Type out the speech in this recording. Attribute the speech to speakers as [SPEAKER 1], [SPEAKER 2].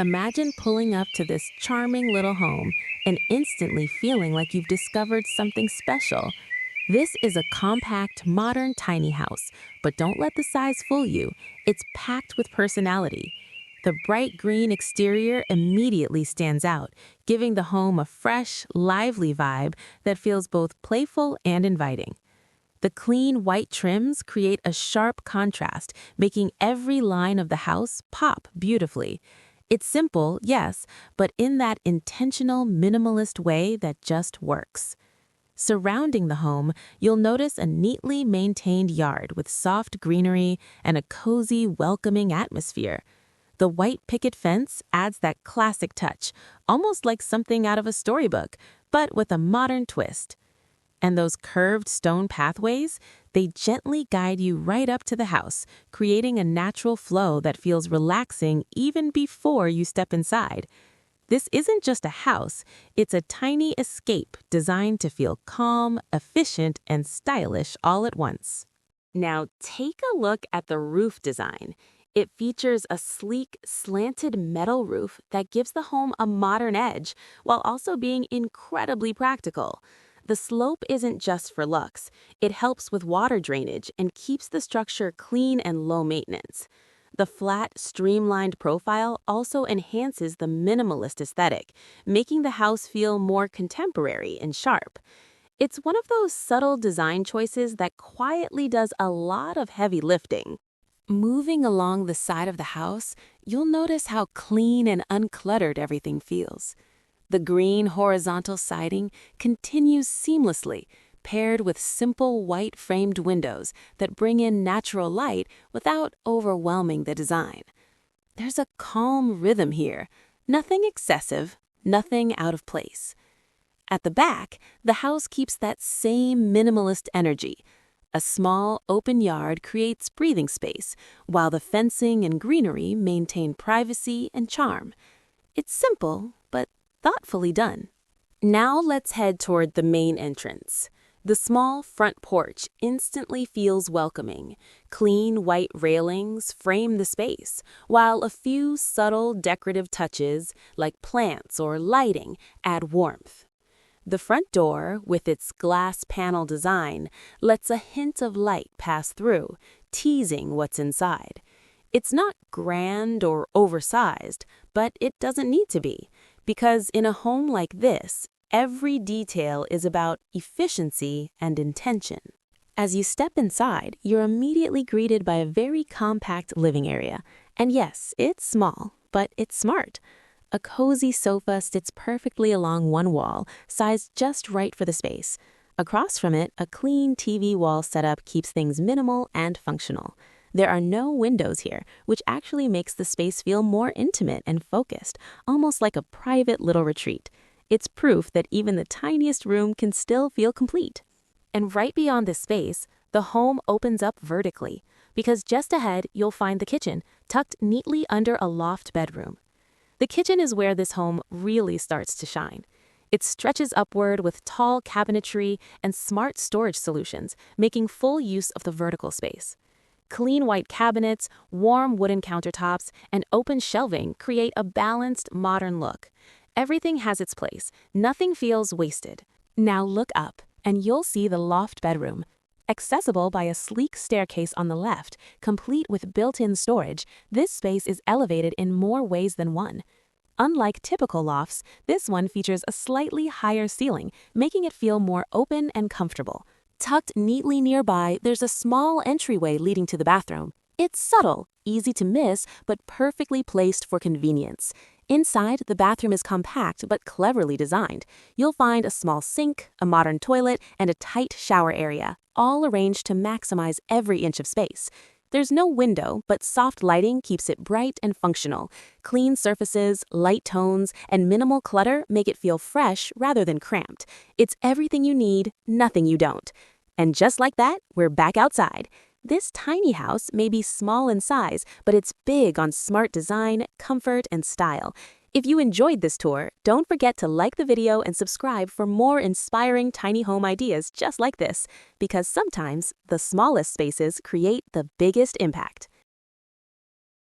[SPEAKER 1] Imagine pulling up to this charming little home and instantly feeling like you've discovered something special. This is a compact, modern tiny house, but don't let the size fool you. It's packed with personality. The bright green exterior immediately stands out, giving the home a fresh, lively vibe that feels both playful and inviting. The clean white trims create a sharp contrast, making every line of the house pop beautifully. It's simple, yes, but in that intentional, minimalist way that just works. Surrounding the home, you'll notice a neatly maintained yard with soft greenery and a cozy, welcoming atmosphere. The white picket fence adds that classic touch, almost like something out of a storybook, but with a modern twist. And those curved stone pathways, they gently guide you right up to the house, creating a natural flow that feels relaxing even before you step inside. This isn't just a house, it's a tiny escape designed to feel calm, efficient, and stylish all at once. Now take a look at the roof design. It features a sleek, slanted metal roof that gives the home a modern edge while also being incredibly practical. The slope isn't just for looks. It helps with water drainage and keeps the structure clean and low maintenance. The flat, streamlined profile also enhances the minimalist aesthetic, making the house feel more contemporary and sharp. It's one of those subtle design choices that quietly does a lot of heavy lifting. Moving along the side of the house, you'll notice how clean and uncluttered everything feels. The green horizontal siding continues seamlessly, paired with simple white framed windows that bring in natural light without overwhelming the design. There's a calm rhythm here, nothing excessive, nothing out of place. At the back, the house keeps that same minimalist energy. A small, open yard creates breathing space, while the fencing and greenery maintain privacy and charm. It's simple, but thoughtfully done. Now let's head toward the main entrance. The small front porch instantly feels welcoming. Clean white railings frame the space, while a few subtle decorative touches, like plants or lighting, add warmth. The front door, with its glass panel design, lets a hint of light pass through, teasing what's inside. It's not grand or oversized, but it doesn't need to be, because in a home like this, every detail is about efficiency and intention. As you step inside, you're immediately greeted by a very compact living area. And yes, it's small, but it's smart. A cozy sofa sits perfectly along one wall, sized just right for the space. Across from it, a clean TV wall setup keeps things minimal and functional. There are no windows here, which actually makes the space feel more intimate and focused, almost like a private little retreat. It's proof that even the tiniest room can still feel complete. And right beyond this space, the home opens up vertically, because just ahead you'll find the kitchen, tucked neatly under a loft bedroom. The kitchen is where this home really starts to shine. It stretches upward with tall cabinetry and smart storage solutions, making full use of the vertical space. Clean white cabinets, warm wooden countertops, and open shelving create a balanced, modern look. Everything has its place. Nothing feels wasted. Now look up, and you'll see the loft bedroom. Accessible by a sleek staircase on the left, complete with built-in storage, this space is elevated in more ways than one. Unlike typical lofts, this one features a slightly higher ceiling, making it feel more open and comfortable. Tucked neatly nearby, there's a small entryway leading to the bathroom. It's subtle, easy to miss, but perfectly placed for convenience. Inside, the bathroom is compact but cleverly designed. You'll find a small sink, a modern toilet, and a tight shower area, all arranged to maximize every inch of space. There's no window, but soft lighting keeps it bright and functional. Clean surfaces, light tones, and minimal clutter make it feel fresh rather than cramped. It's everything you need, nothing you don't. And just like that, we're back outside. This tiny house may be small in size, but it's big on smart design, comfort, and style. If you enjoyed this tour, don't forget to like the video and subscribe for more inspiring tiny home ideas just like this, because sometimes the smallest spaces create the biggest impact.